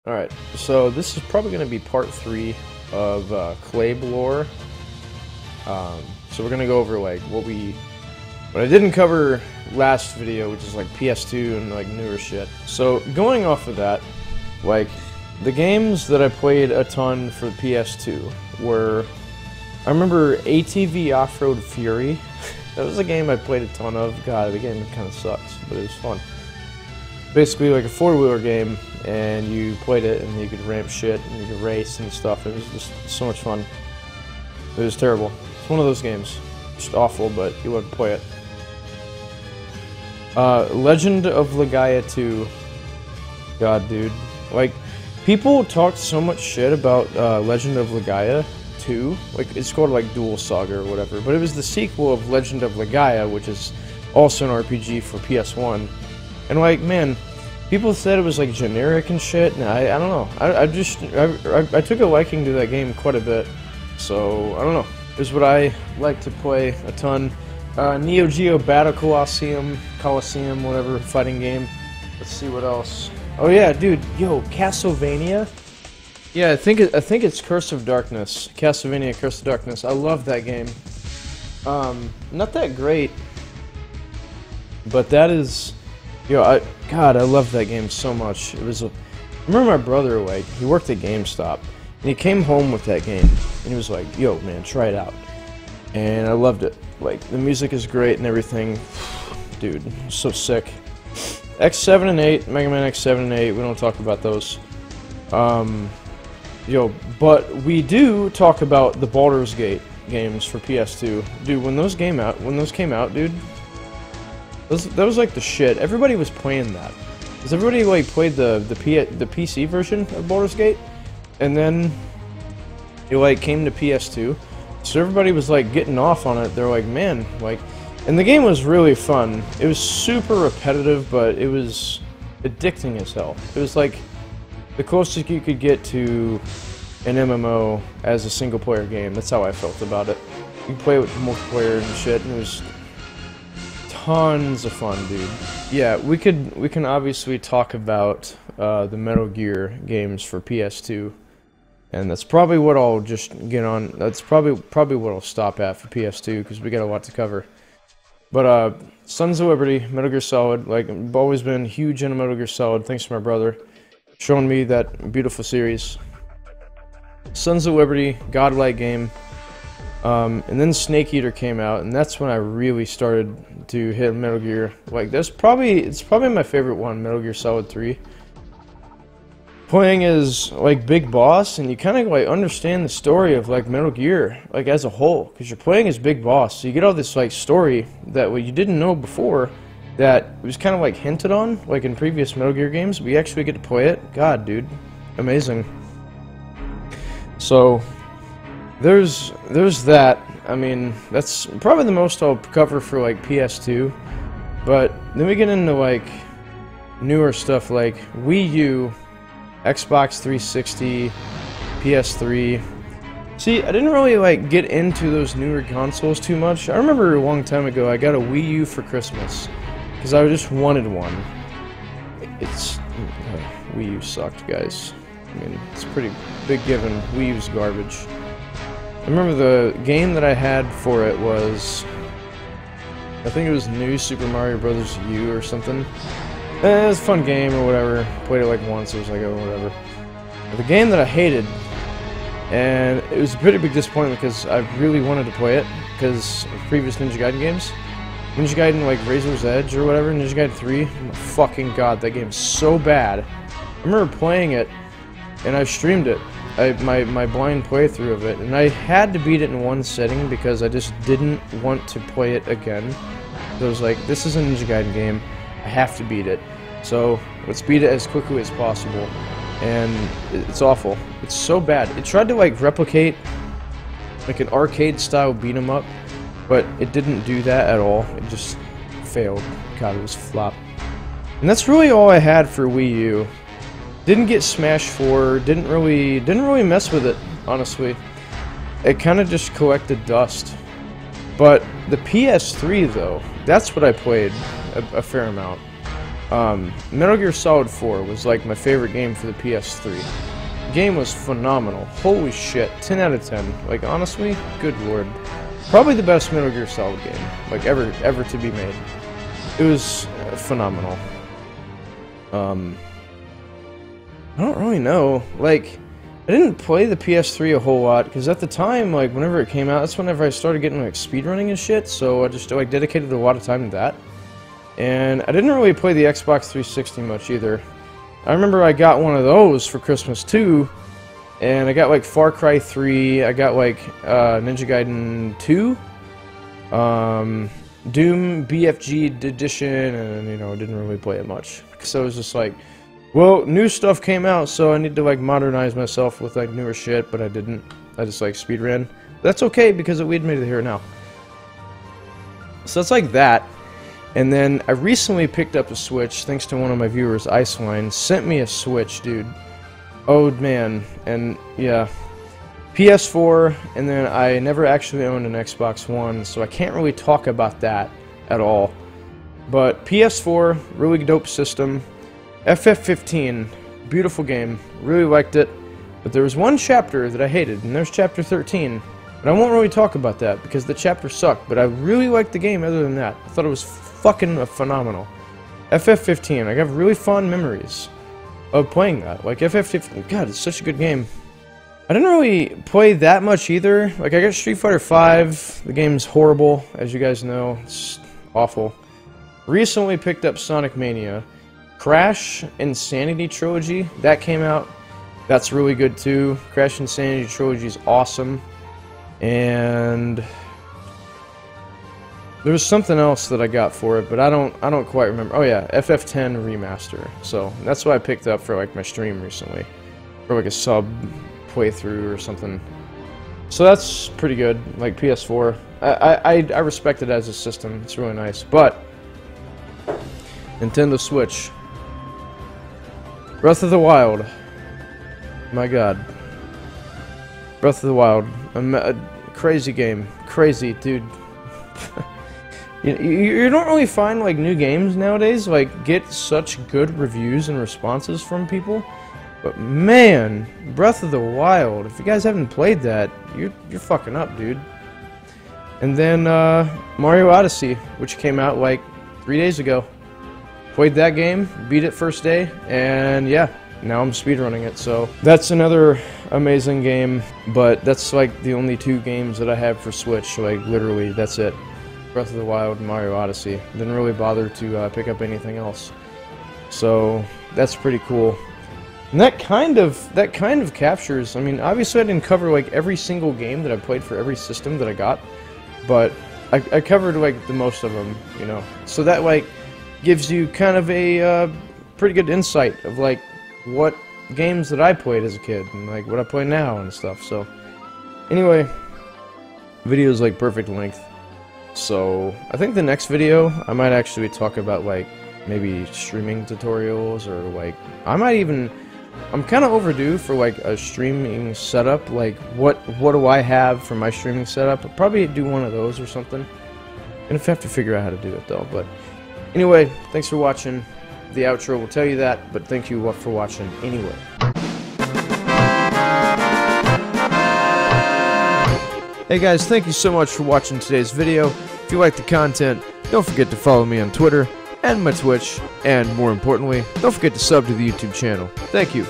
Alright, so this is probably going to be part 3 of Clabe Lore. So we're going to go over like what I didn't cover last video, which is like PS2 and like newer shit. So going off of that, like the games that I played a ton for the PS2 were, I remember ATV Off-Road Fury. That was a game I played a ton of. God, the game kind of sucks, but it was fun. Basically like a four-wheeler game, and you played it and you could ramp shit and you could race and stuff. It was just so much fun. It was terrible. It's one of those games. Just awful, but you love to play it. Legend of Legaia 2. God, dude. Like, people talked so much shit about Legend of Legaia 2. Like, it's called like Dual Saga or whatever, but it was the sequel of Legend of Legaia, which is also an RPG for PS1. And like, man, people said it was like generic and shit, and I don't know. I took a liking to that game quite a bit, so I don't know. It's what I like to play a ton. Neo Geo Battle Coliseum, whatever, fighting game. Let's see what else. Oh yeah, dude, yo, Castlevania. Yeah, I think it's Curse of Darkness. Castlevania Curse of Darkness. I love that game. Not that great, but that is. Yo, God, I love that game so much. It was I remember my brother, like, he worked at GameStop, and he came home with that game, and he was like, yo, man, try it out. And I loved it. Like, the music is great and everything. Dude, so sick. X7 and 8, Mega Man X7 and 8, we don't talk about those. Yo, but we do talk about the Baldur's Gate games for PS2. Dude, when those came out, dude, that was like the shit. Everybody was playing that. Because everybody like played the PC version of Baldur's Gate, and then it like came to PS2. So everybody was like getting off on it. They're like, man, like, and the game was really fun. It was super repetitive, but it was addicting as hell. It was like the closest you could get to an MMO as a single player game. That's how I felt about it. You could play it with multiplayer and shit, and it was tons of fun, dude. Yeah, we can obviously talk about the Metal Gear games for PS2, and that's probably what I'll just get on. That's probably what I'll stop at for PS2 because we got a lot to cover. But Sons of Liberty, Metal Gear Solid. Like, I've always been huge into Metal Gear Solid. Thanks to my brother showing me that beautiful series. Sons of Liberty, godlike game. And then Snake Eater came out, and that's when I really started to hit Metal Gear. Like, it's probably my favorite one, Metal Gear Solid 3. Playing as like Big Boss, and you kind of like understand the story of like Metal Gear, like as a whole, because you're playing as Big Boss, so you get all this like story that you didn't know before, that was kind of like hinted on, like in previous Metal Gear games. We actually get to play it. God, dude, amazing. So there's that. I mean, that's probably the most I'll cover for like PS2. But then we get into like newer stuff like Wii U, Xbox 360, PS3. See, I didn't really like get into those newer consoles too much. I remember a long time ago I got a Wii U for Christmas because I just wanted one. Wii U sucked, guys. I mean, it's a pretty big given. Wii U's garbage. I remember the game that I had for it was, I think it was New Super Mario Bros. U or something. It was a fun game or whatever. Played it like once, it was like, oh, whatever. But the game that I hated, and it was a pretty big disappointment because I really wanted to play it because of previous Ninja Gaiden games. Ninja Gaiden like Razor's Edge or whatever, Ninja Gaiden 3. Oh my fucking god, that game's so bad. I remember playing it, and I streamed it. My blind playthrough of it, and I had to beat it in one setting because I just didn't want to play it again. So I was like, this is a Ninja Gaiden game, I have to beat it. So let's beat it as quickly as possible. And it's awful. It's so bad. It tried to like replicate like an arcade style beat 'em up, but it didn't do that at all. It just failed. God, it was flop. And that's really all I had for Wii U. Didn't get Smash 4, didn't really mess with it, honestly. It kind of just collected dust. But the PS3 though, that's what I played a fair amount. Metal Gear Solid 4 was like my favorite game for the PS3. The game was phenomenal. Holy shit, 10 out of 10. Like, honestly, good lord. Probably the best Metal Gear Solid game, like, ever to be made. It was phenomenal. I don't really know. Like, I didn't play the PS3 a whole lot, because at the time, like, whenever it came out, that's whenever I started getting, like, speedrunning and shit, so I just, like, dedicated a lot of time to that. And I didn't really play the Xbox 360 much either. I remember I got one of those for Christmas too, and I got like Far Cry 3, I got like Ninja Gaiden 2, Doom BFG Edition, and you know, didn't really play it much. So I was just like, well, new stuff came out, so I need to like modernize myself with like newer shit, but I didn't. I just like speedran. That's okay because it lead me to here now. So it's like that. And then I recently picked up a Switch, thanks to one of my viewers, Iceline, sent me a Switch, dude. Oh, man. And, yeah. PS4, and then I never actually owned an Xbox One, so I can't really talk about that at all. But PS4, really dope system. FF15, beautiful game, really liked it. But there was one chapter that I hated, and there's chapter 13. And I won't really talk about that, because the chapter sucked, but I really liked the game other than that. I thought it was fucking phenomenal. FF15, I have really fond memories of playing that. Like, FF15, god, it's such a good game. I didn't really play that much either. Like, I got Street Fighter V, the game's horrible, as you guys know, it's awful. Recently picked up Sonic Mania. Crash Insanity Trilogy, that came out, that's really good too. Crash Insanity Trilogy is awesome. And there was something else that I got for it, but I don't quite remember. Oh yeah, FF10 Remaster. So that's what I picked up for like my stream recently, for like a sub playthrough or something. So that's pretty good. Like PS4, I respect it as a system. It's really nice. But Nintendo Switch, Breath of the Wild. My God, Breath of the Wild, a crazy game, crazy dude. You don't really find like new games nowadays like get such good reviews and responses from people, but man, Breath of the Wild, if you guys haven't played that, you're fucking up, dude. And then Mario Odyssey, which came out like 3 days ago. Played that game, beat it first day, and yeah, now I'm speedrunning it, so that's another amazing game, but that's like the only 2 games that I have for Switch, like literally, that's it. Breath of the Wild and Mario Odyssey. Didn't really bother to pick up anything else. So that's pretty cool. And that kind of captures, I mean, obviously I didn't cover like every single game that I played for every system that I got, but I covered like the most of them, you know. So that like gives you kind of a pretty good insight of like what games that I played as a kid and like what I play now and stuff. So anyway, video is like perfect length. So I think the next video I might actually talk about like maybe streaming tutorials, or like I'm kind of overdue for like a streaming setup. Like what do I have for my streaming setup? I'll probably do one of those or something. And if I have to figure out how to do it though. But anyway, thanks for watching. The outro will tell you that, but thank you for watching anyway. Hey guys, thank you so much for watching today's video. If you like the content, don't forget to follow me on Twitter and my Twitch, and more importantly, don't forget to sub to the YouTube channel. Thank you.